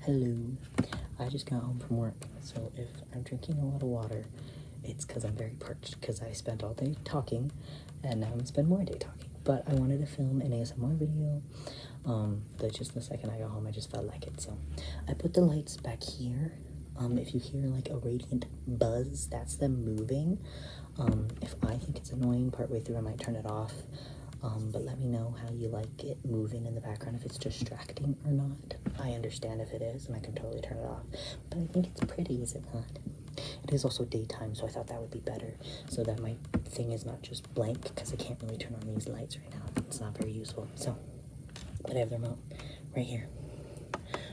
Hello. I just got home from work, so if I'm drinking a lot of water, it's because I'm very parched because I spent all day talking and now I'm gonna spend more day talking. But I wanted to film an ASMR video. But just the second I got home, I just felt like it. So I put the lights back here. If you hear like a radiant buzz, that's them moving. If I think it's annoying partway through, I might turn it off. But let me know how you like it moving in the background, if it's distracting or not. I understand if it is, and I can totally turn it off. But I think it's pretty, is it not? It is also daytime, so I thought that would be better, so that my thing is not just blank, because I can't really turn on these lights right now. It's not very useful. So, but I have the remote right here,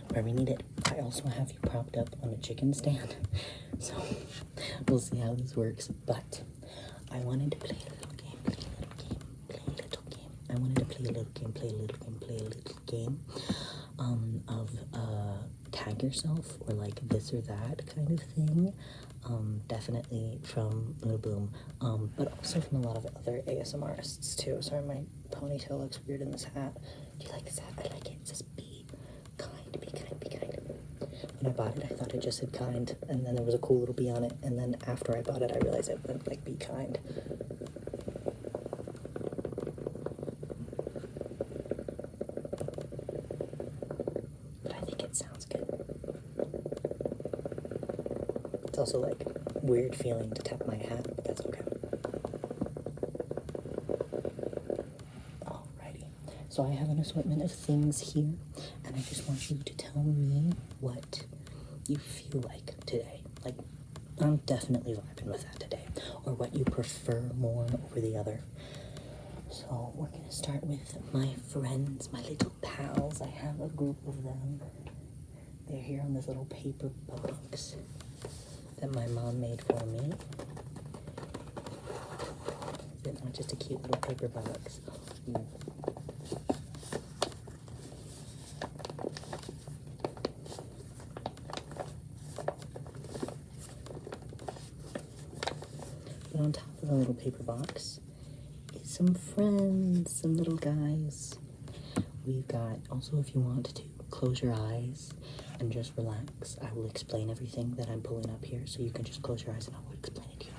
where we need it. I also have you propped up on a chicken stand, so we'll see how this works. But I wanted to play a little game, I wanted to play a little game of tag yourself, or like this or that kind of thing. Definitely from Luna Bloom, but also from a lot of other ASMRists too. Sorry, my ponytail looks weird in this hat. Do you like this hat? I like it. It says be kind, be kind, be kind. When I bought it, I thought it just said kind, and then there was a cool little bee on it, and then after I bought it, I realized it meant like be kind. But I think it sounds good. It's also like weird feeling to tap my hat, but that's okay. Alrighty. So I have an assortment of things here, and I just want you to tell me what you feel like today. Like, I'm definitely vibing with that today. Or what you prefer more over the other. So we're gonna start with my friends, my little pals. I have a group of them. They're here on this little paper box that my mom made for me. Is it not just a cute little paper box? Ooh. But on top of the little paper box is some friends, some little guys. We've got, also if you want to close your eyes and just relax, I will explain everything that I'm pulling up here, so you can just close your eyes and I will explain it to you.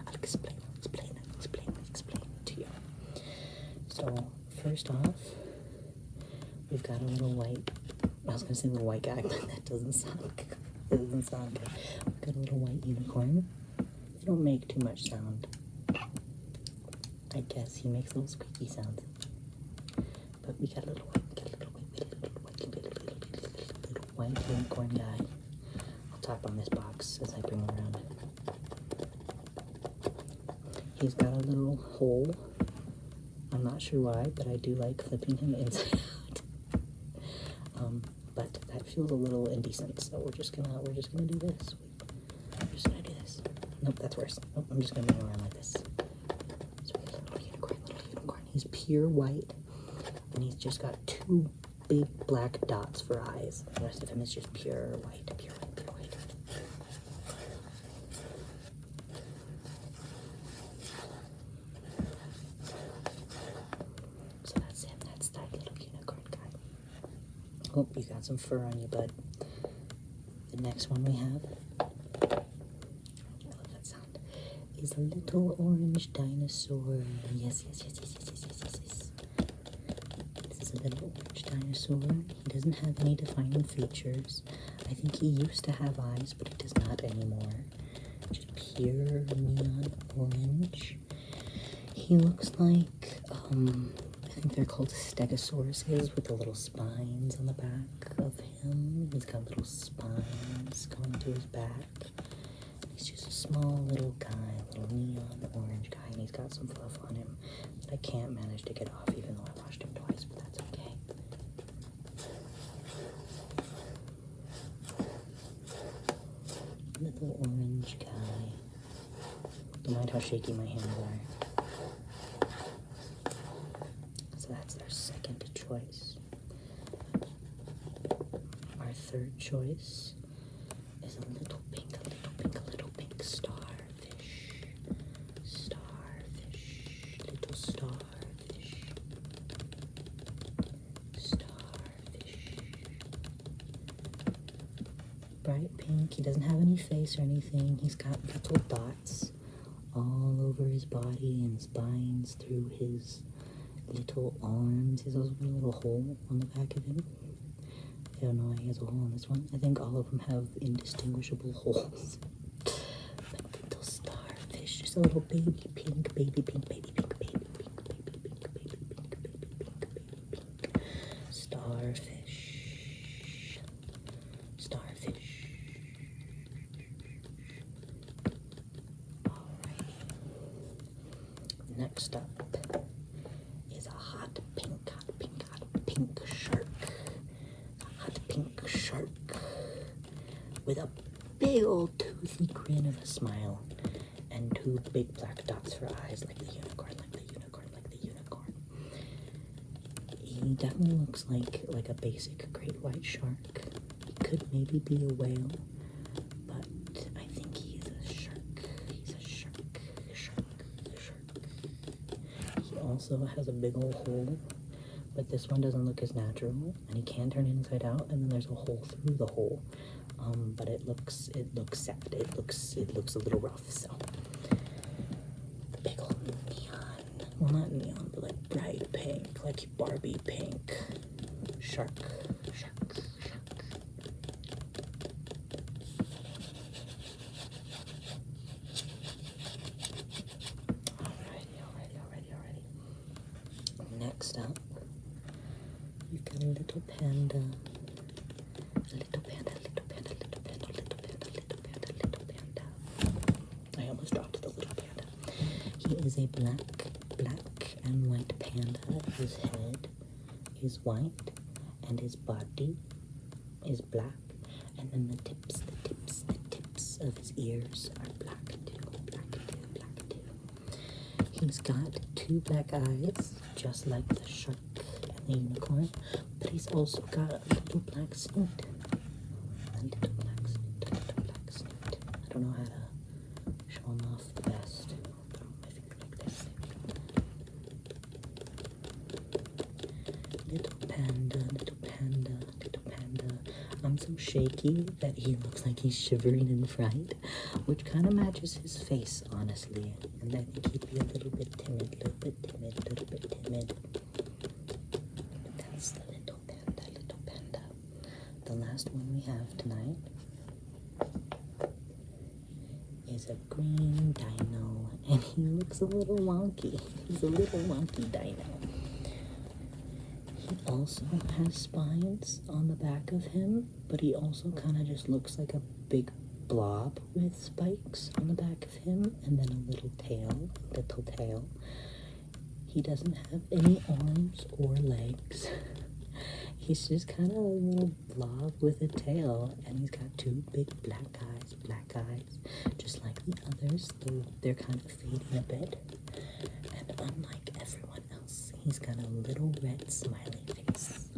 I'll explain it to you. So first off, we've got a little white, I was gonna say little white guy, but that doesn't sound good. We've got a little white unicorn. They don't make too much sound. I guess he makes little squeaky sounds. But we got a little white unicorn guy. I'll tap on this box as I bring him around. He's got a little hole. I'm not sure why, but I do like flipping him inside out. But that feels a little indecent, so we're just gonna do this. We're just gonna do this. Nope, that's worse. Nope, I'm just gonna move around like this. So we got a little unicorn. He's pure white, and he's just got two big black dots for eyes. The rest of him is just pure white. So that's him. That's that little unicorn guy. Oh, you got some fur on you, bud. The next one we have, I love that sound, is a little orange dinosaur. Yes. This is a little orange dinosaur. He doesn't have any defining features. I think he used to have eyes, but he does not anymore. Just pure neon orange. He looks like, I think they're called stegosauruses, with the little spines on the back of him. He's got little spines going to his back. He's just a small little guy, little neon orange guy, and he's got some fluff on him that I can't manage to get off, even though I washed him twice, but that's okay. Little orange guy. Don't mind how shaky my hands are. So that's our second choice. Our third choice is a little pink starfish. Little starfish. bright pink. He doesn't have any face or anything. He's got little dots all over his body and spines through his little arms. He has also got a little hole on the back of him. I don't know why he has a hole on this one. I think all of them have indistinguishable holes. But little starfish, just a little baby pink, baby pink, baby pink, baby pink, baby pink, baby pink, baby pink, baby pink. Starfish. Starfish. Alrighty. Next up is a hot pink, hot pink, hot pink shark. Hot pink shark with a big old toothy grin of a smile and two big black dots for eyes like the unicorn, like the unicorn, like the unicorn. He definitely looks like a basic great white shark. He could maybe be a whale, but I think he's a shark. He's a shark, shark, shark. He also has a big old hole, but this one doesn't look as natural, and he can turn inside out, and then there's a hole through the hole. But it looks sad. It looks a little rough. So the big old neon, well, not neon, but like bright pink, like Barbie pink shark. Alrighty. Next up, you've got a little panda. I almost dropped the little panda. He is a black and white panda. His head is white and his body is black, and then the tips of his ears are black too. He's got two black eyes, just like the shark and the unicorn, but he's also got a little black snoot. I don't know how to show him off the best. Put on my finger like this. Little panda. I'm so shaky that he looks like he's shivering in fright, which kind of matches his face, honestly. And I think he'd be a little bit timid. But that's the little panda. The last one we have tonight is a green dino, and he looks a little wonky. He's a little wonky dino. He also has spines on the back of him, but he also kind of just looks like a big blob with spikes on the back of him, and then a little tail. He doesn't have any arms or legs. He's just kind of a little blob with a tail, and he's got two big black eyes, just like the others, though they're kind of fading a bit. And unlike everyone else, he's got a little red smiley face.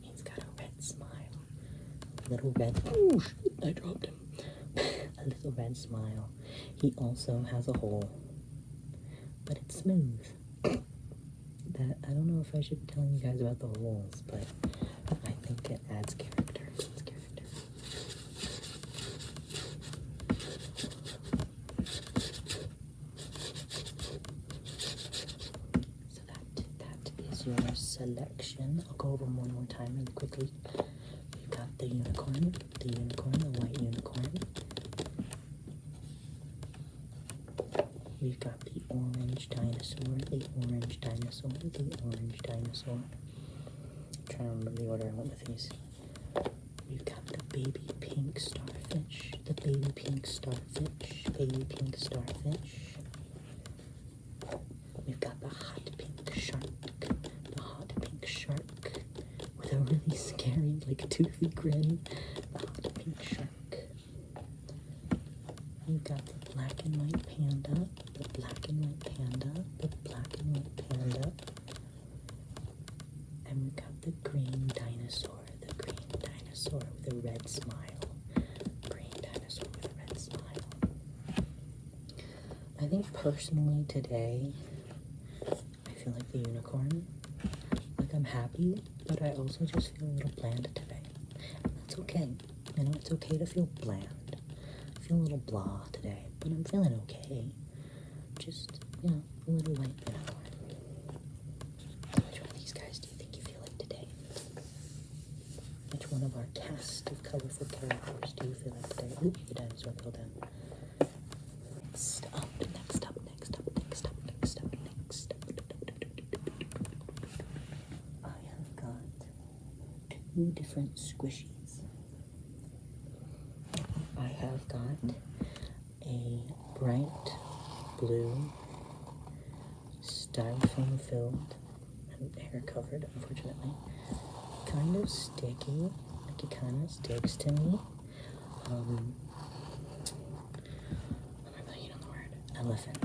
He's got a red smile. Oh, shit, I dropped him. A little red smile. He also has a hole, but it's smooth. That, I don't know if I should be telling you guys about the holes, but I think it adds character. So that is your selection. I'll go over them one more time really quickly. We've got the unicorn, the white unicorn. We've got the orange dinosaur, I'm trying to remember the order I went with these. We've got the baby pink starfish, We've got the hot pink shark, with a really scary, like, toothy grin, the hot pink shark. We've got the black and white panda, and we've got the green dinosaur with a red smile. I think personally today, I feel like the unicorn. Like, I'm happy, but I also just feel a little bland today. And that's okay. You know, it's okay to feel bland. I feel a little blah today, but I'm feeling okay. Just, you know, a little light vanilla. Which one of these guys do you think you feel like today? Which one of our cast of colorful characters do you feel like today? Ooh, the dinosaur fell down. Next up, next up, next up, next up, next up, next up. I have got 2 different squishies. I have got a bright blue styrofoam filled and hair covered, unfortunately. Kind of sticky, like it kind of sticks to me. What am I playing on the word? Elephant.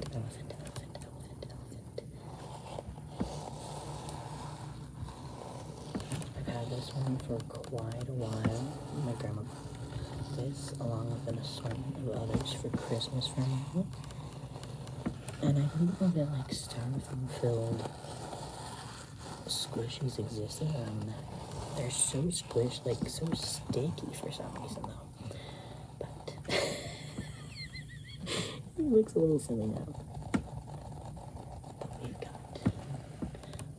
I've had this one for quite a while. My grandma got this along with an assortment of others for Christmas for me. And I didn't know that like styrofoam filled squishies existed. They're so squished, like so sticky for some reason though. But it looks a little silly now. But we've got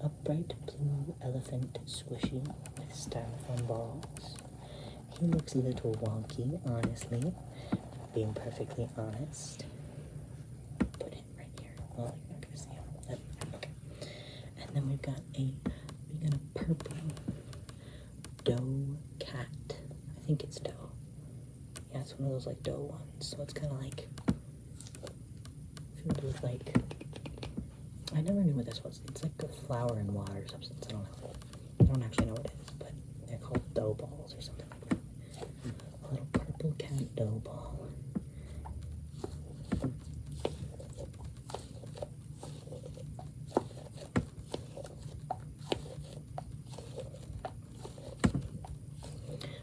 a bright blue elephant squishy with styrofoam balls. He looks a little wonky, honestly. Being perfectly honest. Put him right here. Well, you're not gonna see him. Okay. And then we've got a purple doe cat. I think it's doe. Yeah, it's one of those like doe ones. So it's kind of like filled with like, I never knew what this was. It's like a flour and water substance. I don't know. I don't actually know what it is, but they're called dough balls or something like that. A little purple cat dough ball.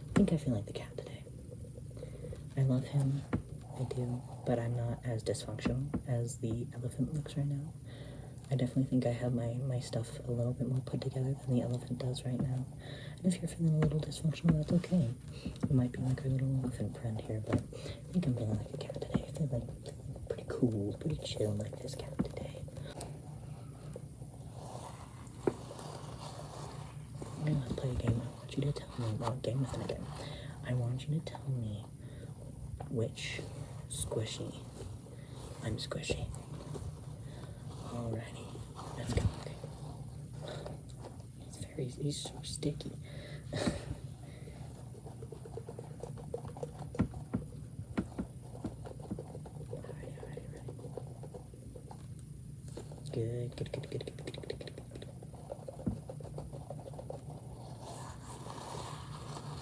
I think I feel like the cat today. I love him, I do, but I'm not as dysfunctional as the elephant looks right now. I definitely think I have my stuff a little bit more put together than the elephant does right now. And if you're feeling a little dysfunctional, that's okay. You might be like our little elephant friend here, but I think I'm feeling like a cat today. I feel like pretty cool, pretty chill like this cat today. I want to play a game. I want you to tell me, well, game within a game. I want you to tell me which squishy I'm squishy. Alrighty, let's go. Okay. He's so sticky. Good.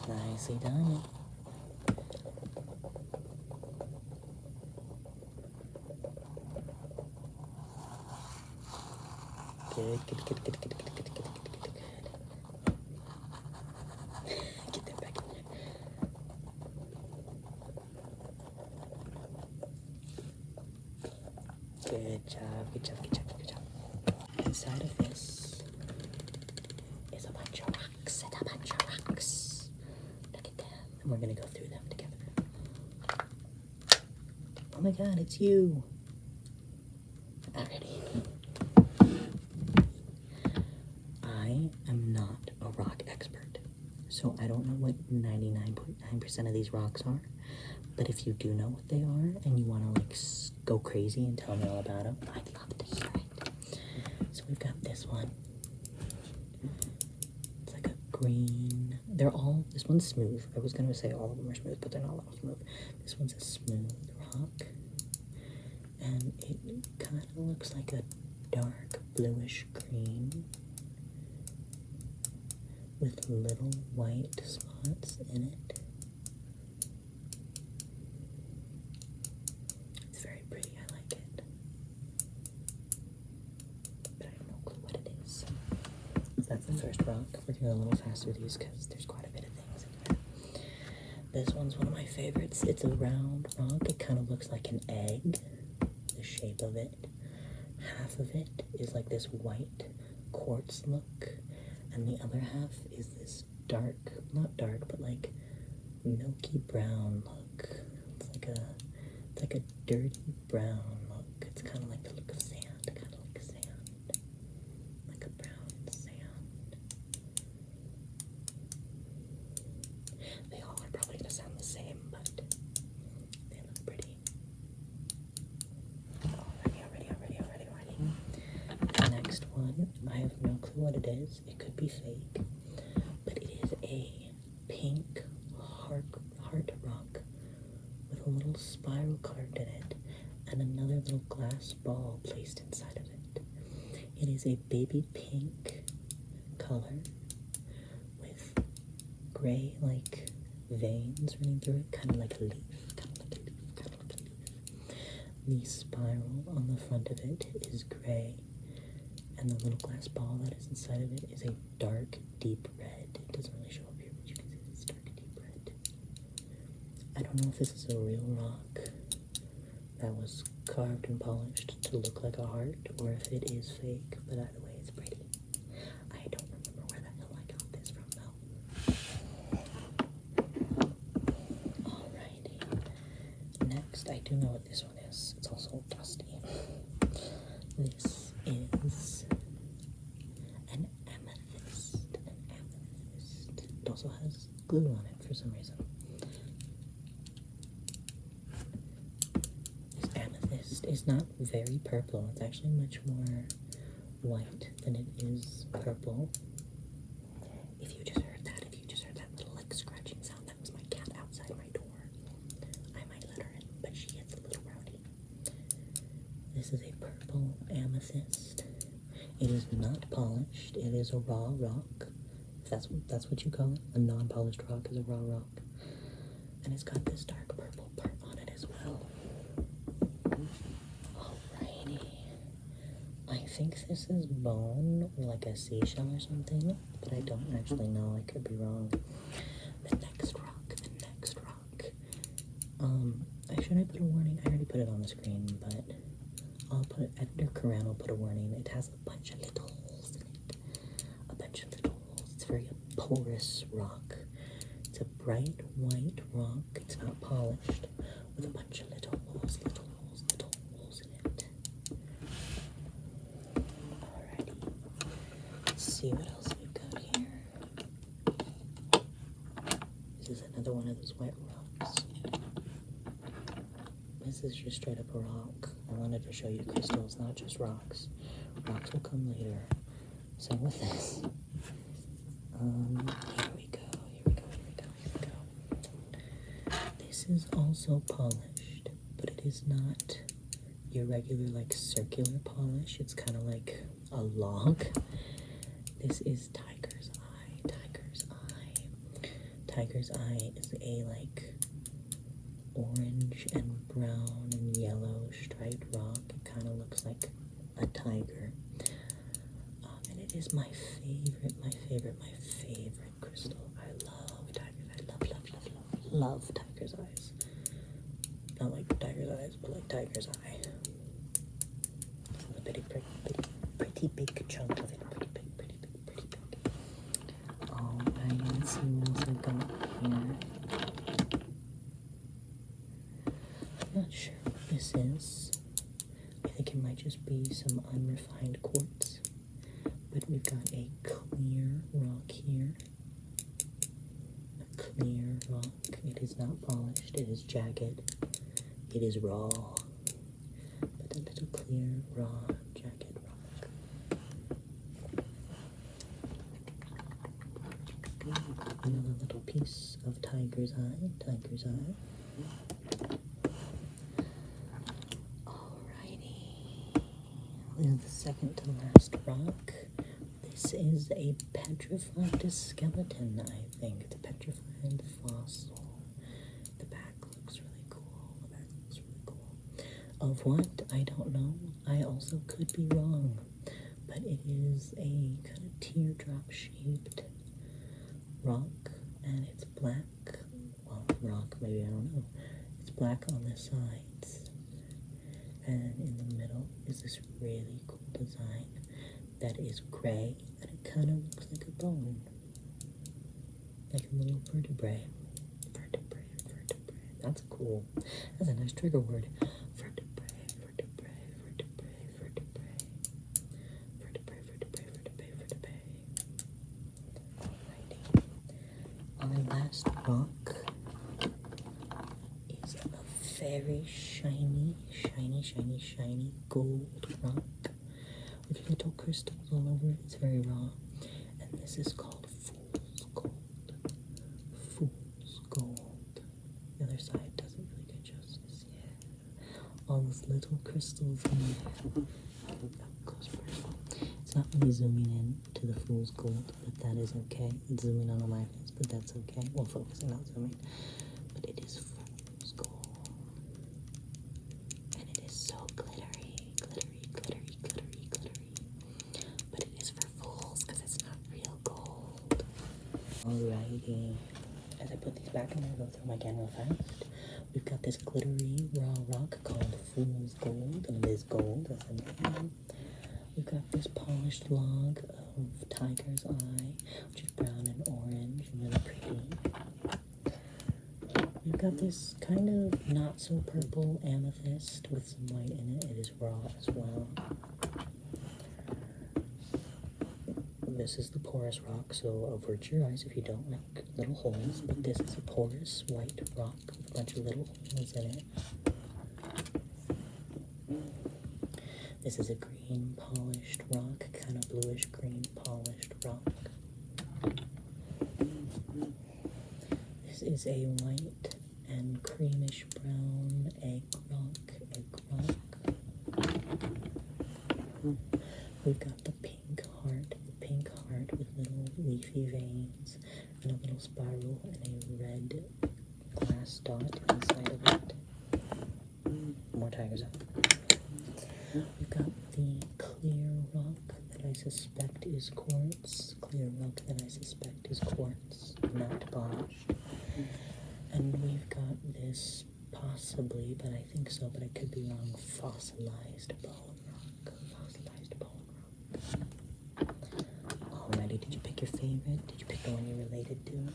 Nicely done. Good. Get that back in there. Good job. Inside of this is a bunch of rocks. Look at them. And we're gonna go through them together. Oh my god, it's you. Alrighty. I am not a rock expert, so I don't know what 99.9% of these rocks are, but if you do know what they are and you want to like go crazy and tell me all about them, I'd love to hear it. So we've got this one. It's like a green, this one's smooth. I was going to say all of them are smooth, but they're not all smooth. This one's a smooth rock, and it kind of looks like a dark bluish green with little white spots in it. It's very pretty, I like it. But I have no clue what it is. So that's the first rock. We're going a little faster with these because there's quite a bit of things in here. This one's one of my favorites. It's a round rock. It kind of looks like an egg, the shape of it. Half of it is like this white quartz look, and the other half is this dark, not dark, but like milky brown look. It's like a dirty brown look. It's kind of like the look of sand, kind of like sand, like a brown sand. They all are probably gonna sound the same, but they look pretty. Already. The next one, I have no clue what it is. It could be fake, but it is a pink heart rock with a little spiral carved in it and another little glass ball placed inside of it. It is a baby pink color with gray like veins running through it, kind of like a leaf. The spiral on the front of it is gray, and the little glass ball that is inside of it is a dark, deep red. It doesn't really show up here, but you can see it's dark, deep red. I don't know if this is a real rock that was carved and polished to look like a heart, or if it is fake, but either way, it's pretty. I don't remember where the hell I got this from, though. Alrighty. Next, I do know what this one is. It's also dusty. This is an amethyst. It also has glue on it for some reason. This amethyst is not very purple. It's actually much more white than it is purple. If you just heard that little like scratching sound, that was my cat outside my door. I might let her in, but she gets a little rowdy. This is a purple amethyst. It is not polished. It is a raw rock. If that's what you call it. A non-polished rock is a raw rock. And it's got this dark purple part on it as well. Alrighty. I think this is bone or like a seashell or something, but I don't actually know. I could be wrong. The next rock. Should I put a warning? I already put it on the screen, but I'll put Editor Karan will put a warning. It has a bunch of little holes in it. It's very porous rock. It's a bright white rock. It's not polished, with a bunch of little holes in it. Alrighty. Let's see what else we've got here. This is another one of those white rocks. This is just straight up a rock. I wanted to show you crystals, not just rocks. Rocks will come later. So with this, here we go. This is also polished, but it is not your regular like circular polish. It's kind of like a log. This is tiger's eye. Tiger's eye is a like orange and brown and yellow striped rock. It kind of looks like a tiger. And it is my favorite crystal. I love tigers. I love tiger's eyes. Not like tiger's eyes, but like tiger's eye. A pretty big chunk of it. Pretty big. Alright, let's see what else I've got here. I'm not sure what this is. I think it might just be some unrefined quartz. But we've got a clear rock here. A clear rock. It is not polished. It is jagged. It is raw. But a little clear, raw, jagged rock. Another little piece of tiger's eye. This is the second to last rock. This is a petrified skeleton, I think. It's a petrified fossil. The back looks really cool. Of what? I don't know. I also could be wrong. But it is a kind of teardrop shaped rock, and it's black. Well, rock, maybe, I don't know. It's black on the sides. And in the middle is this really cool design that is gray, and it kind of looks like a bone, like a little vertebrae. That's cool. That's a nice trigger word. Vertebrae, vertebrae, vertebrae, vertebrae. Vertebrae, vertebrae, vertebrae, vertebrae. Alrighty. Our last rock is a very shiny, shiny, shiny, shiny gold rock with little crystals all over it. It's very raw. And this is called Fool's Gold. Fool's Gold. The other side doesn't really get justice. Yeah. All those little crystals in there. Close first. It's not really zooming in to the Fool's Gold, but that is okay. It's zooming on my face, but that's okay. Well, focusing, not zooming. But it is Fool's Gold. And it is so glittery, glittery, glittery, glittery, glittery. But it is for fools, because it's not real gold. Alrighty. As I put these back, I'm going to go through them again real fast. We've got this glittery raw rock called Fool's Gold, and it is gold, as I mentioned. We've got this polished log of Tiger's Eye, which is brown and orange, really pretty. We've got this kind of not so purple amethyst with some white in it. It is raw as well. This is the porous rock, so avert your eyes if you don't like little holes. But this is a porous white rock with a bunch of little holes in it. This is a green polished rock, kind of bluish green polished rock. This is a white and creamish brown egg rock. We've got the pink heart with little leafy veins and a little spiral and a red glass dot inside of it. More Tiger's Eye. We've got the clear rock that I suspect is quartz. Not polished. And we've got this possibly, but I think so, but I could be wrong, fossilized bone rock. Alrighty, did you pick your favorite? Did you pick the one you're related to?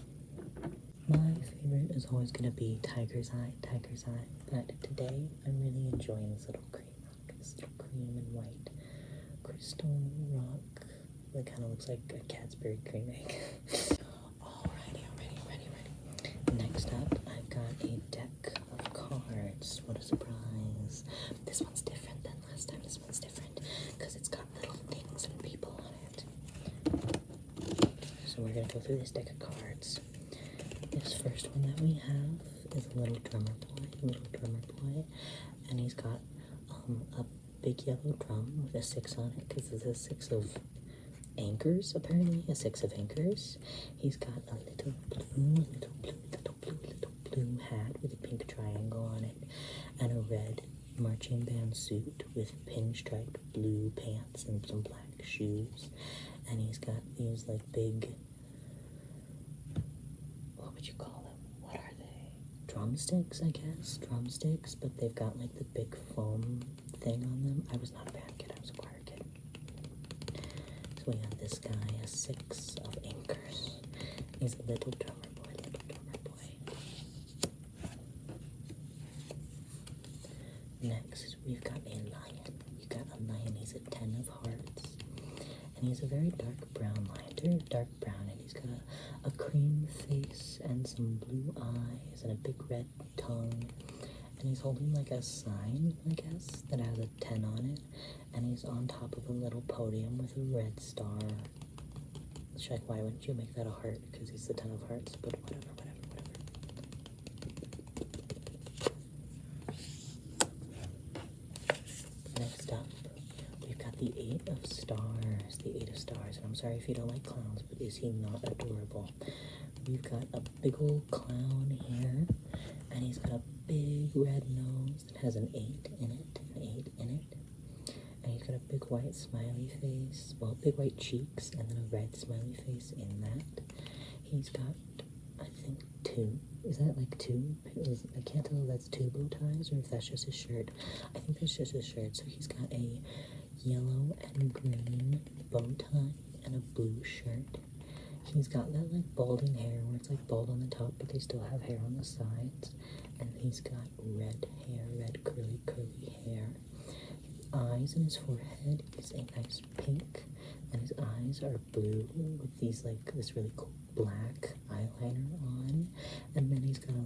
My favorite is always going to be Tiger's Eye. But today, I'm really enjoying this little cream rock. This little cream and white crystal rock that kind of looks like a Cadbury cream egg. Alrighty. Next up, I've got a deck of cards. What a surprise. This one's different than last time. This one's different because it's got little things and people on it. So we're going to go through this deck of cards. This first one that we have is a little drummer boy, and he's got a big yellow drum with a 6 on it because it's a 6 of anchors, apparently, a 6 of anchors. He's got a little blue hat with a pink triangle on it, and a red marching band suit with pinstriped blue pants and some black shoes. And he's got these like big, what would you call them? What are they? Drumsticks, I guess. Drumsticks, but they've got like the big foam thing on them. I was not a band kid, I was a choir kid. So we have this guy, a 6 of anchors. He's a little drummer boy. Next, we've got a lion. He's a 10 of hearts. And he's a very dark brown lion. Dark brown, and he's got a cream face and some blue eyes and a big red tongue. And he's holding like a sign, I guess, that has a 10 on it. And he's on top of a little podium with a red star. Shrek, why wouldn't you make that a heart? Because he's the 10 of hearts, but whatever. Next up, we've got the 8 of stars. And I'm sorry if you don't like clowns, but is he not adorable? We've got a big old clown here, and he's got a big red nose that has an 8 in it. And he's got a big white smiley face, well, big white cheeks, and then a red smiley face in that. He's got, I think, 2. Is that like 2? I can't tell if that's 2 bow ties or if that's just his shirt. I think that's just his shirt. So he's got a yellow and green bow tie and a blue shirt. He's got that like balding hair where it's like bald on the top, but they still have hair on the sides. And he's got red hair, red curly hair. His eyes and his forehead is a nice pink, and his eyes are blue with these like this really cool black eyeliner on. And then he's got a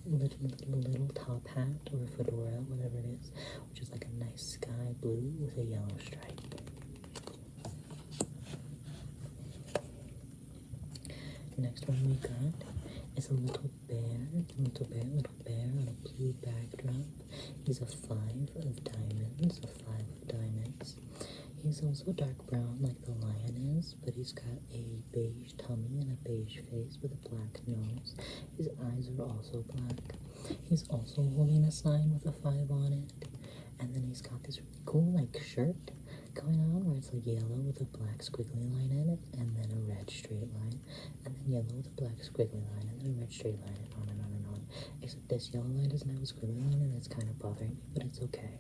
little top hat or a fedora, whatever it is, which is like a nice sky blue with a yellow stripe. The next one we got is a little bear on a blue backdrop. He's a 5 of diamonds, He's also dark brown like the lion is, but he's got a beige tummy and a beige face with a black nose. His eyes are also black. He's also holding a sign with a 5 on it. And then he's got this really cool like shirt going on where it's like yellow with a black squiggly line in it, and then a red straight line, and then yellow with a black squiggly line, and then a red straight line, and on and on and on. Except this yellow line doesn't have a squiggly line, and it's kind of bothering me, but it's okay.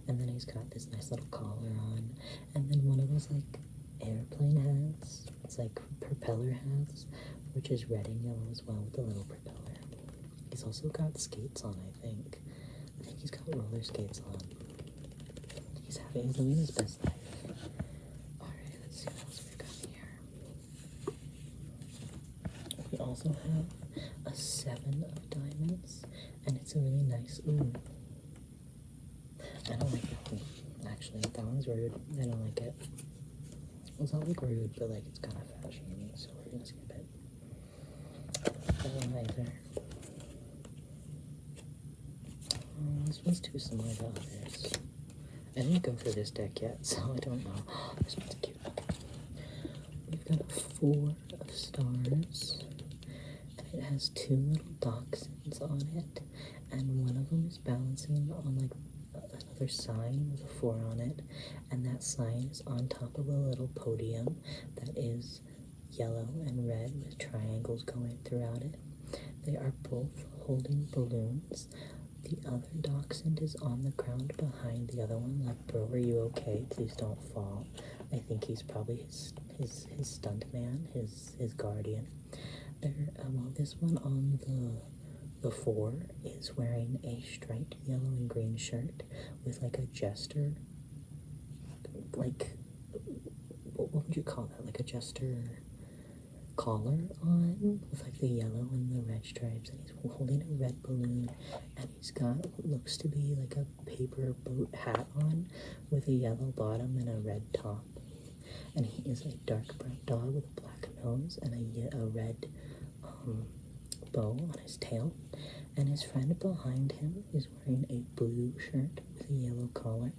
And then he's got this nice little collar on, and then one of those like airplane hats. It's like propeller hats, which is red and yellow as well with a little propeller. He's also got skates on, I think. He's got roller skates on. He's living his best life. Alright, let's see what else we've got here. We also have a 7 of diamonds, and it's a really nice, I don't like that one. Actually, that one's rude. I don't like it. Well, it's not like rude, but like it's kind of fashion-y, so we're gonna skip it. That one either. This one's too similar to others. I didn't go for this deck yet, so I don't know. This one's cute. Okay. We've got a 4 of stars, and it has 2 little dachshunds on it, and one of them is balancing on like another sign with a 4 on it, and that sign is on top of a little podium that is yellow and red with triangles going throughout it. They are both holding balloons. The other dachshund is on the ground behind the other one, like, bro, are you okay? Please don't fall. I think he's probably his stunt man, his guardian. Well, this one on the 4 is wearing a striped yellow and green shirt with like a jester, like, what would you call that? Like a jester collar on with like the yellow and the red stripes, and he's holding a red balloon, and he's got what looks to be like a paper boat hat on with a yellow bottom and a red top, and he is a dark brown dog with a black nose and a red bow on his tail, and his friend behind him is wearing a blue shirt with a yellow collar.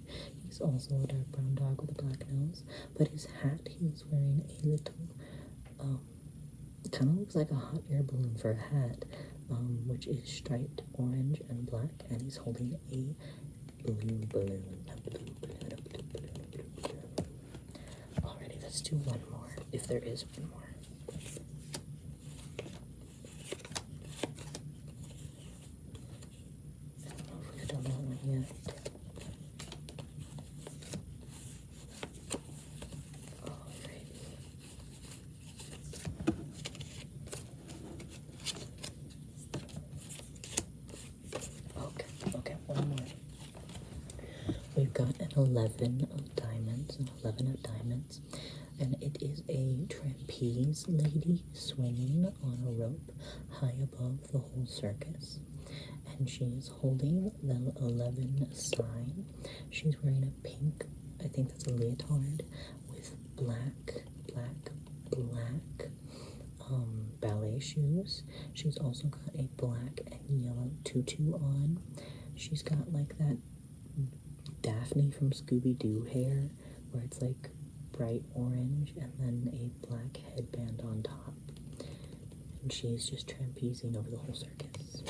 He's also a dark brown dog with a black nose, but his hat, he's wearing a little kind of looks like a hot air balloon for a hat, which is striped orange and black, and he's holding a blue balloon. Alrighty, let's do one more, if there is one more. I don't know if we've done that one yet. Okay, one more. We've got an 11 of diamonds, and it is a trapeze lady swinging on a rope high above the whole circus, and she is holding the 11 sign. She's wearing a pink, I think that's a leotard, with black ballet shoes. She's also got a black and yellow tutu on. She's got like that Daphne from Scooby-Doo hair where it's like bright orange and then a black headband on top. And she's just trapezing over the whole circus.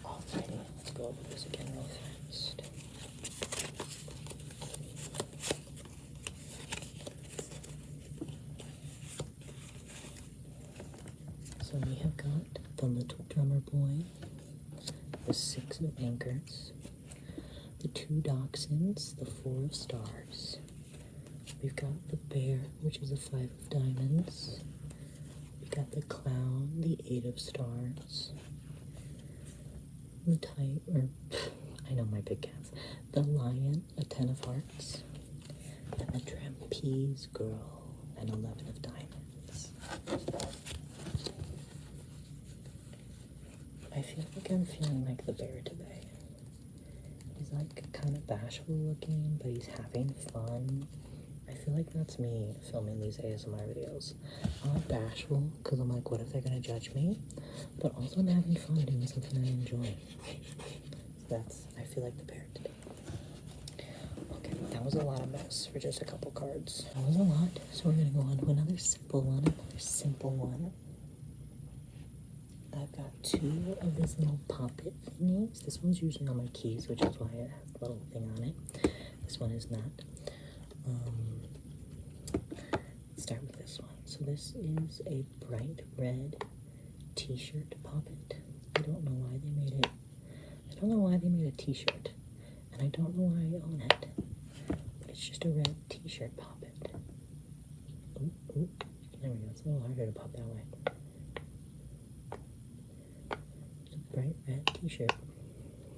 Alrighty, let's go over this again real fast. So we have got the little drummer boy, the 6 of anchors, the 2 dachshunds, the 4 of stars. We've got the bear, which is a 5 of diamonds, got the clown, the 8 of stars, the tiger, I know my big cats, the lion, a 10 of hearts, and the trapeze girl, an 11 of diamonds. I feel like I'm feeling like the bear today. He's like kind of bashful looking, but he's having fun. I feel like that's me filming these ASMR videos. I'm bashful because I'm like, what if they're gonna judge me? But also I'm having fun doing something I enjoy. So I feel like the bear today. Okay, that was a lot of mess for just a couple cards. That was a lot, so we're gonna go on to another simple one. I've got 2 of this little poppet thingies. This one's usually on my keys, which is why it has a little thing on it. This one is not. Let's start with this one. So this is a bright red t-shirt poppet. I don't know why they made it. I don't know why they made a t-shirt. And I don't know why I own it. But it's just a red t-shirt poppet. Ooh, ooh. There we go. It's a little harder to pop that way. Bright red t-shirt.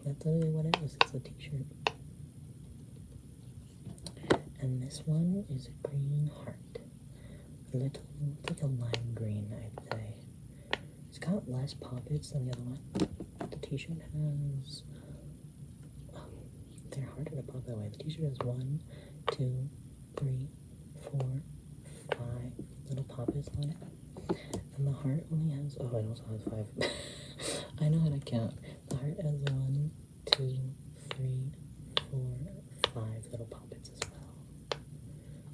That's literally what it is. It's a t-shirt. And this one is a green heart. A little, it's like a lime green, I'd say. It's got less poppets than the other one. The t-shirt has... they're harder to pop that way. The t-shirt has 1, 2, 3, 4, 5 little poppets on it. And the heart only has... oh, it also has 5. I know how to count. The heart has 1, 2, 3, 4, 5 little poppets as well.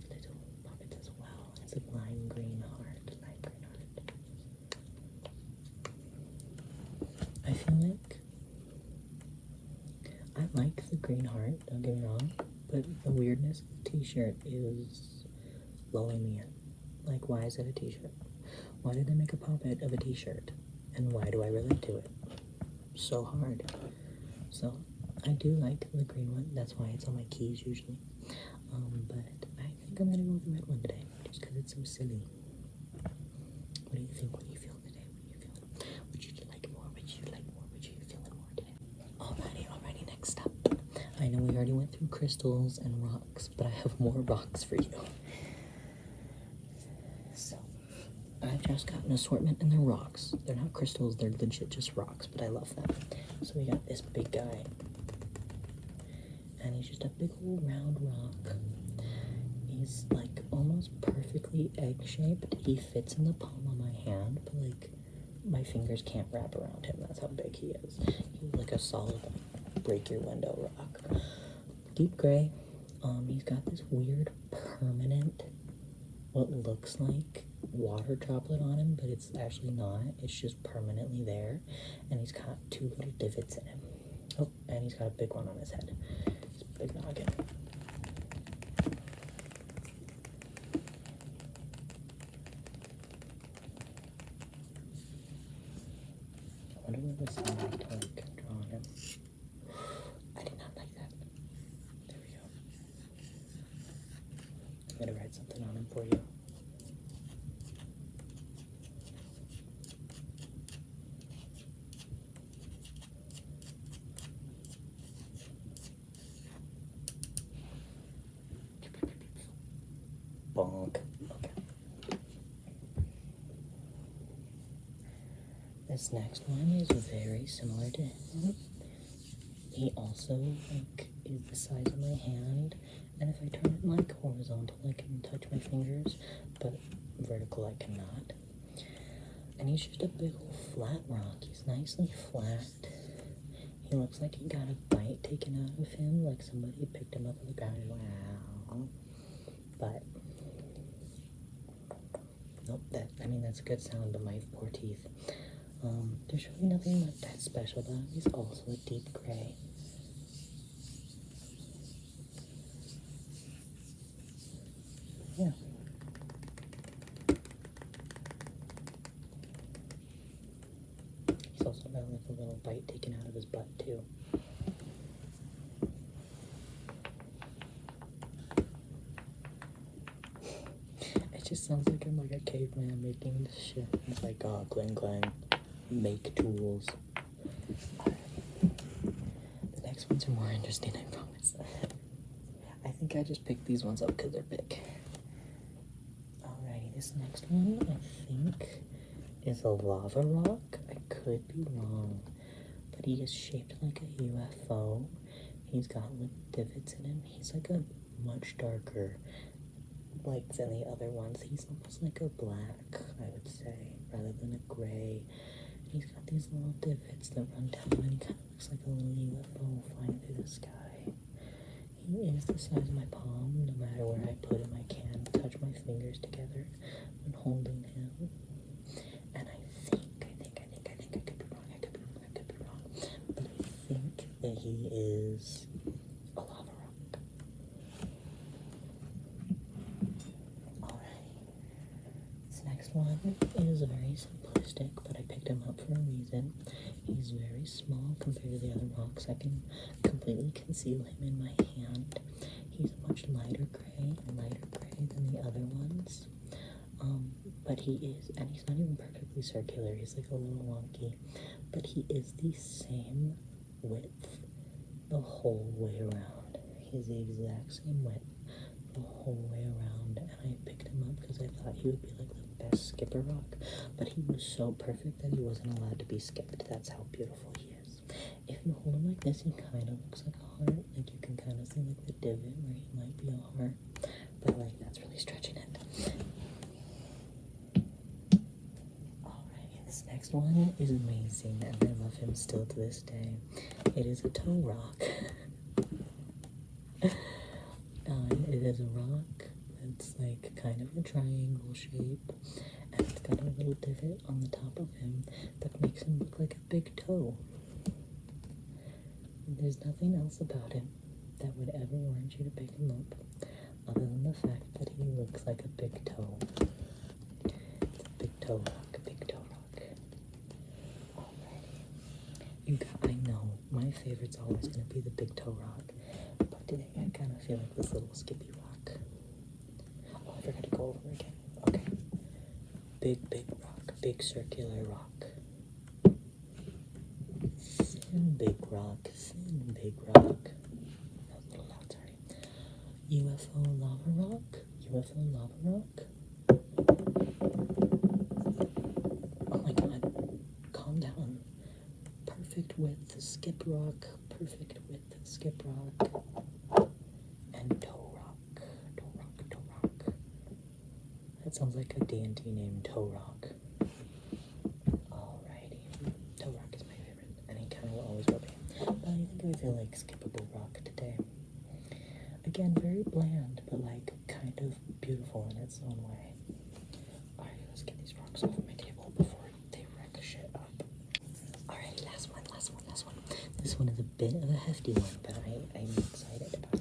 Little poppets as well. It's a lime green heart. Lime green heart. I feel like I like the green heart, don't get me wrong, but the weirdness of the t-shirt is blowing me in. Like, why is it a t-shirt? Why did they make a poppet of a t-shirt? And why do I relate to it so hard? So, I do like the green one. That's why it's on my keys usually. But I think I'm gonna go with the red one today, just because it's so silly. What do you think? What do you feel today? What do you feel? Would you like more? Would you like more? Would you feel more today? Alrighty, next up. I know we already went through crystals and rocks, but I have more rocks for you. So, I've just got an assortment and they're rocks. They're not crystals, they're legit just rocks, but I love them. So we got this big guy. And he's just a big old round rock. He's like almost perfectly egg-shaped. He fits in the palm of my hand, but like my fingers can't wrap around him. That's how big he is. He's like a solid break your window rock. Deep gray. He's got this weird permanent, what looks like water droplet on him, but it's actually not. It's just permanently there. And he's got 2 little divots in him. Oh, and he's got a big one on his head. It's a big noggin. I wonder what was somebody to like draw on him. I did not like that. There we go. I'm gonna write something on him for you. Bonk. Okay. This next one is very similar to him. He also like is the size of my hand, and if I turn it like horizontal, I can touch my fingers, but vertical I cannot. And he's just a big old flat rock. He's nicely flat. He looks like he got a bite taken out of him, like somebody picked him up on the ground and wow. But nope, that's a good sound, but my poor teeth. There's really nothing like that special about him. He's also a deep gray. Yeah. He's also got like a little bite taken out of his butt too. just sounds like I'm like a caveman making this shit. It's like, oh, clang clang, make tools. The next ones are more interesting, I promise. I think I just picked these ones up because they're big. Alrighty, this next one I think is a lava rock. I could be wrong, but he is shaped like a UFO. He's got like divots in him. He's like a much darker like than the other ones. He's almost like a black, I would say, rather than a gray. He's got these little divots that run down, and he kind of looks like a little UFO flying through the sky. He is the size of my palm. No matter where I put him, I can touch my fingers together when holding him. And I could be wrong. But I think that he is a lava rock. Alright. This next one is very simplistic, but I picked him up for a reason. He's very small compared to the other rocks. I can completely conceal him in my hand. He's a much lighter gray than the other ones. But he is, and he's not even perfectly circular. He's like a little wonky, but he is the same width the whole way around. He's the exact same width the whole way around, and I picked him up because I thought he would be like the best skipper rock, but he was so perfect that he wasn't allowed to be skipped. That's how beautiful he is. If you hold him like this, he kind of looks like a heart. Like you can kind of see like the divot where he might be a heart, but like that's really stretching it. Alright, this next one is amazing, and I love him still to this day. It is a toe rock. It is a rock that's like kind of a triangle shape, and it's got a little divot on the top of him that makes him look like a big toe. There's nothing else about him that would ever warrant you to pick him up, other than the fact that he looks like a big toe. It's a big toe rock, a big toe rock. Alrighty. I know, my favorite's always going to be the big toe rock, but today I kind of feel like this little skippy rock. Oh, I forgot to go over again. Okay. Big rock, big circular rock. Thin big rock, thin big rock. That was a little loud, sorry. UFO lava rock, UFO lava rock. Oh my god, calm down. Perfect width, skip rock, perfect width, skip rock. And toe rock, toe rock, toe rock. That sounds like a D&D name, Toe Rock. Alrighty. Toe Rock is my favorite, and he kind of always will be. But I think I feel like skippable rock today. Again, very bland, but like kind of beautiful in its own way. Alright, let's get these rocks off my table before they wreck shit up. Alrighty, last one. This one is a bit of a hefty one, but I'm excited about it.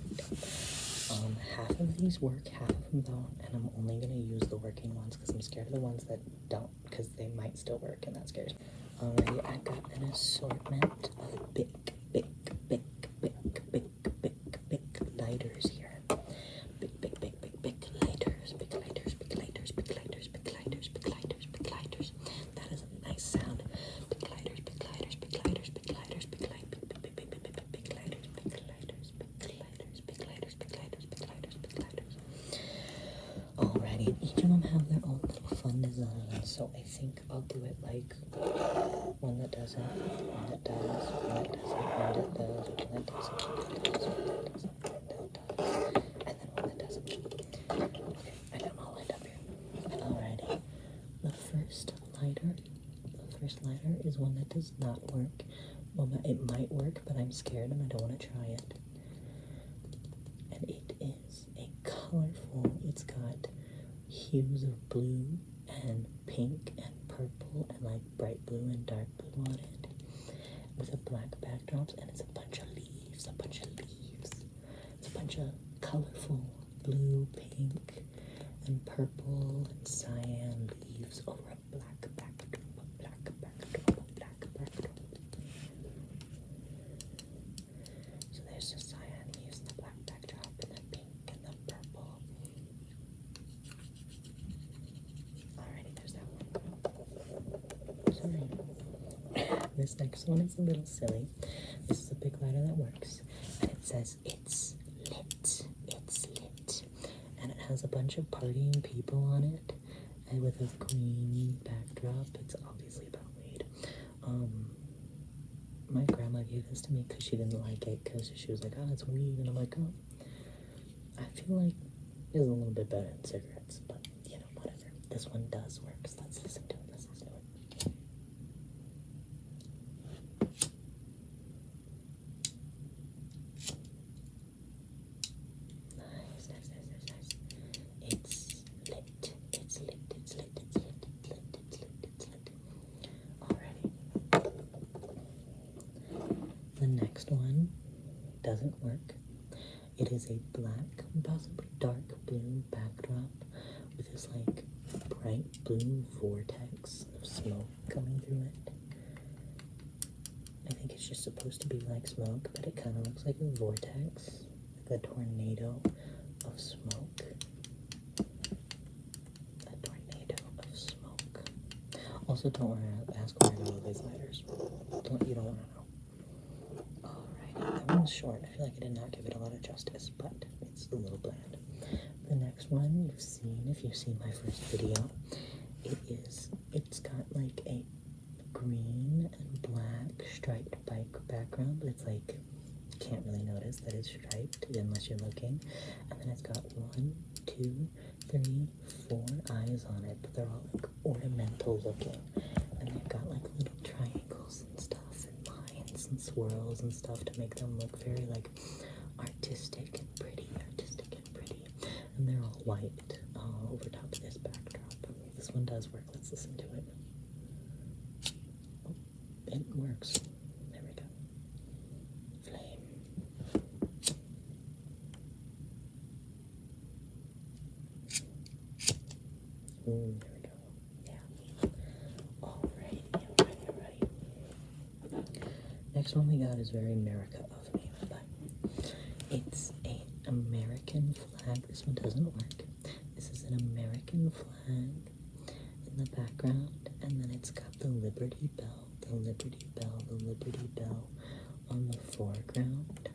Half of these work, half of them don't, and I'm only going to use the working ones because I'm scared of the ones that don't, because they might still work, and that scares me. Alrighty, I got an assortment of big lighters here. Big lighters. That is a nice sound. Big lighters. Alrighty, each of them have their own little fun design, so I think I'll do it like one that doesn't, one that does, one that doesn't, one that does, one that doesn't, one that does, and then one that doesn't. Okay, I got them all lined up here. Alrighty, the first lighter is one that does not work. Well, it might work, but I'm scared and I don't want to try it. And it is a colorful, it's got hues of blue and pink and purple and like bright blue and dark blue on it, with a black backdrops, and it's a bunch of leaves. It's a bunch of colorful blue, pink, and purple and cyan leaves over a black backdrop. So there's the cyan leaves and the black backdrop and the pink and the purple. this next one is a little silly. This is a big lighter that works, and it says it's lit. It's lit. And it has a bunch of partying people on it, and with a green backdrop. It's obviously about weed. My grandma gave this to me because she didn't like it, because she was like, oh, it's weed. And I'm like, oh, I feel like it's a little bit better than cigarettes, but, you know, whatever. This one does work, so let's listen to it. Let's listen to it. Nice, nice, nice, nice, nice. It's lit. It's lit. It's lit. It's lit. It's lit. It's lit. It's lit. Alrighty. The next one doesn't work. It is a black, possibly dark blue backdrop with this like bright blue vortex of smoke coming through it. I think it's just supposed to be like smoke, but it kind of looks like a vortex, like a tornado of smoke. A tornado of smoke. Also, don't worry, ask where I got all these lighters. You don't want to know. Alrighty, that one's short. I feel like I did not give it a lot of justice, but it's a little bland. The next one you've seen, if you've seen my first video, it's got like a green and black striped bike background, but it's like, you can't really notice that it's striped unless you're looking. And then it's got 1, 2, 3, 4 eyes on it, but they're all like ornamental looking. And they've got like little triangles and stuff and lines and swirls and stuff to make them look very like artistic and pretty, and they're all white over top of this backdrop. This one does work. Let's listen to it. Oh, it works. There we go. Flame. Ooh, there we go. Yeah. Alrighty. Next one we got is very America of me, but it's a American flag. This one doesn't work. This is an American flag in the background, and then it's got the Liberty Bell, the Liberty Bell, the Liberty Bell on the foreground.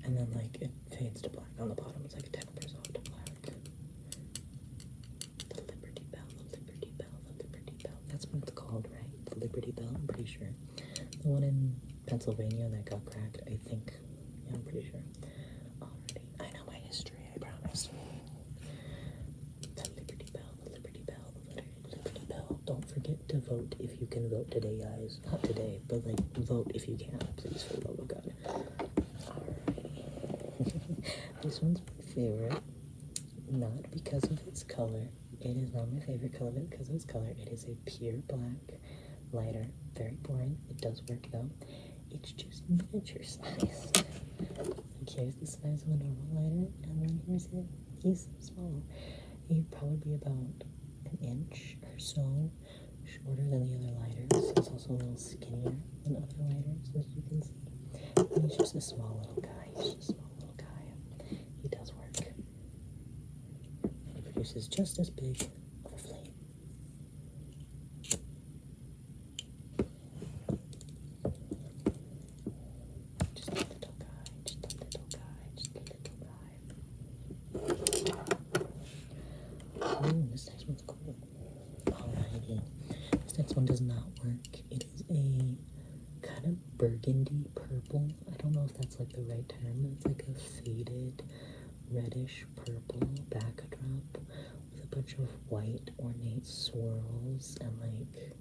And then like it fades to black on the bottom. It's like 10% off to black. The Liberty Bell, the Liberty Bell, the Liberty Bell. That's what it's called, right? The Liberty Bell, I'm pretty sure. The one in Pennsylvania that got cracked, I think. Yeah, I'm pretty sure. Alrighty, I know my history, I promise. The Liberty Bell, the Liberty Bell, the Liberty Bell. Don't forget to vote if you can vote today, guys. Not today, but like vote if you can, please, for the love of God. Alrighty. This one's my favorite, not because of its color. It is not my favorite color because of its color. It is a pure black lighter. Very boring. It does work though. It's just miniature sized. Like here's the size of a normal lighter, and then here's it. He's small. He'd probably be about an inch or so shorter than the other lighters. He's also a little skinnier than other lighters, as you can see. And he's just a small little guy. He's just a small little guy. He does work. He produces just as big of a flame. Just a little guy, just a little guy, just a little guy. Ooh, this next one's cool. Alrighty. This next one does not work. It is a kind of burgundy purple. I don't know if that's like the right term. It's like a faded reddish purple backdrop with a bunch of white ornate swirls and like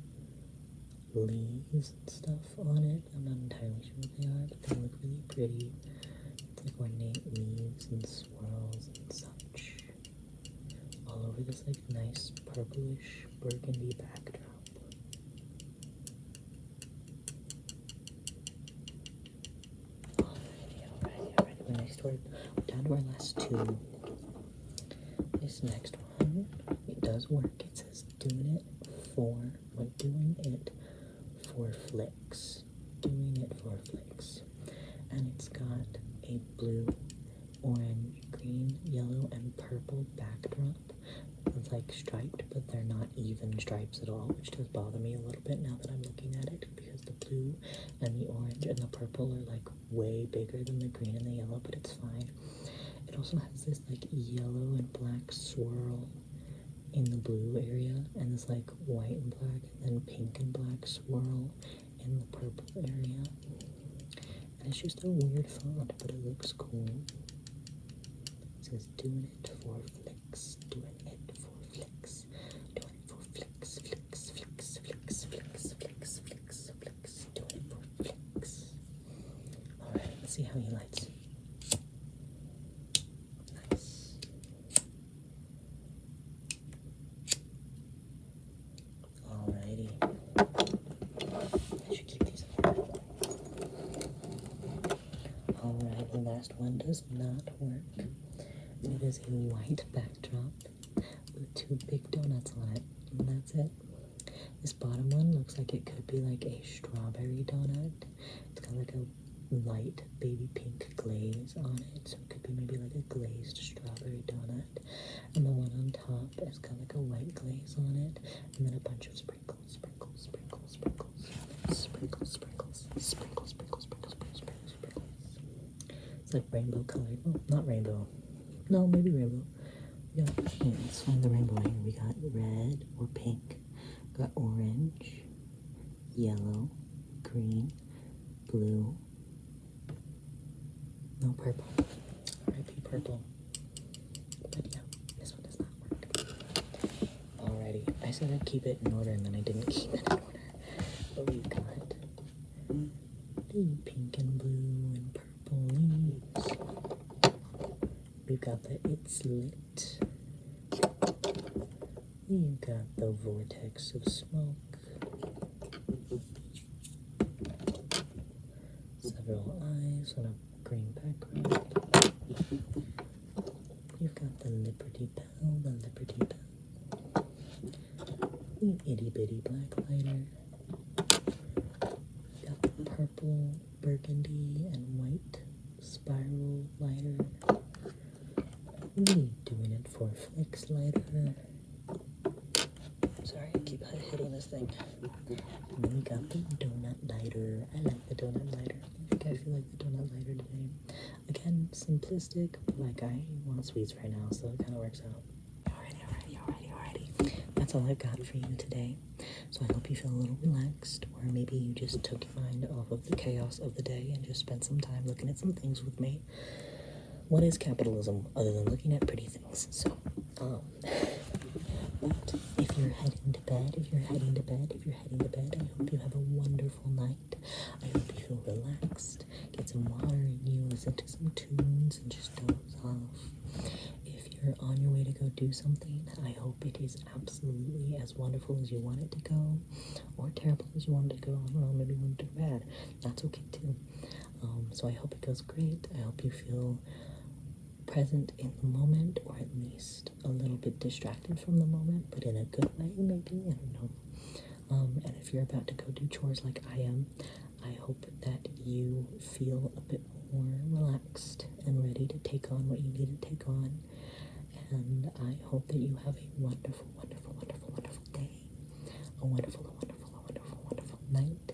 leaves and stuff on it. I'm not entirely sure what they are, but they look really pretty. It's like ornate leaves and swirls and such all over this like nice purplish burgundy backdrop. Alrighty. We're down to our last two. This next one, it does work. It says doing it for flicks. Doing it for flicks. And it's got a blue, orange, green, yellow, and purple backdrop with like like striped, but they're not even stripes at all, which does bother me a little bit now that I'm looking at it, because the blue and the orange and the purple are like way bigger than the green and the yellow, but it's fine. It also has this like yellow and black swirl in the blue area, and this like white and black and then pink and black swirl in the purple area. And it's just a weird font, but it looks cool. It says doing it for flicks, doing it for flicks, doing it for flicks, flicks, flicks, flicks, flicks, flicks, flicks, flicks, doing it for flicks. Alright, let's see how he lights. Nice. Alrighty. I should keep these in here. Alright, the last one does not work. It is a white backdrop with two big donuts on it, and that's it. This bottom one looks like it could be like a strawberry donut. It's got like a light baby pink glaze on it, so it could be maybe like a glazed strawberry donut. And the one on top has got like a white glaze on it, and then a bunch of sprinkles, sprinkles, sprinkles, sprinkles, sprinkles, sprinkles, sprinkles, sprinkles, sprinkles, sprinkles, sprinkles. It's like rainbow colored. Oh, not rainbow. No, maybe rainbow. Yeah, let's find the rainbow here. We got red or pink, got orange, yellow, green, blue, no purple. R.I.P. purple. But yeah, this one does not work. Alrighty, I said I'd keep it in order and then I didn't keep it in order. But we've got the pink and blue and purple leaves. We've got the It's Lit. We've got the Vortex of Smoke. Several eyes on a green background. We've got the Liberty Bell, the Liberty Bell. The Itty Bitty Black Lighter. We've got the purple, burgundy, and white spiral lighter. Doing it for flicks lighter. Sorry, I keep hitting this thing. And then we got the donut lighter. I like the donut lighter. I think I feel like the donut lighter today. Again, simplistic, but like I want sweets right now, so it kind of works out. Alrighty. That's all I've got for you today. So I hope you feel a little relaxed, or maybe you just took your mind off of the chaos of the day and just spent some time looking at some things with me. What is capitalism other than looking at pretty things? So, but if you're heading to bed, I hope you have a wonderful night. I hope you feel relaxed, get some water in you, listen to some tunes, and just doze off. If you're on your way to go do something, I hope it is absolutely as wonderful as you want it to go, or terrible as you want it to go. I don't know, maybe you want it to go bad. That's okay too. So I hope it goes great. I hope you feel present in the moment, or at least a little bit distracted from the moment, but in a good way, maybe, I don't know. And if you're about to go do chores like I am, I hope that you feel a bit more relaxed and ready to take on what you need to take on. And I hope that you have a wonderful, wonderful, wonderful, wonderful day, a wonderful, wonderful, wonderful, wonderful night,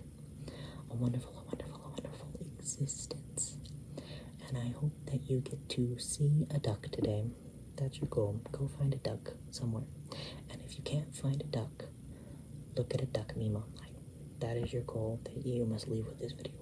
a wonderful, wonderful, wonderful existence. And I hope that you get to see a duck today. That's your goal. Go find a duck somewhere. And if you can't find a duck, look at a duck meme online. That is your goal that you must leave with this video.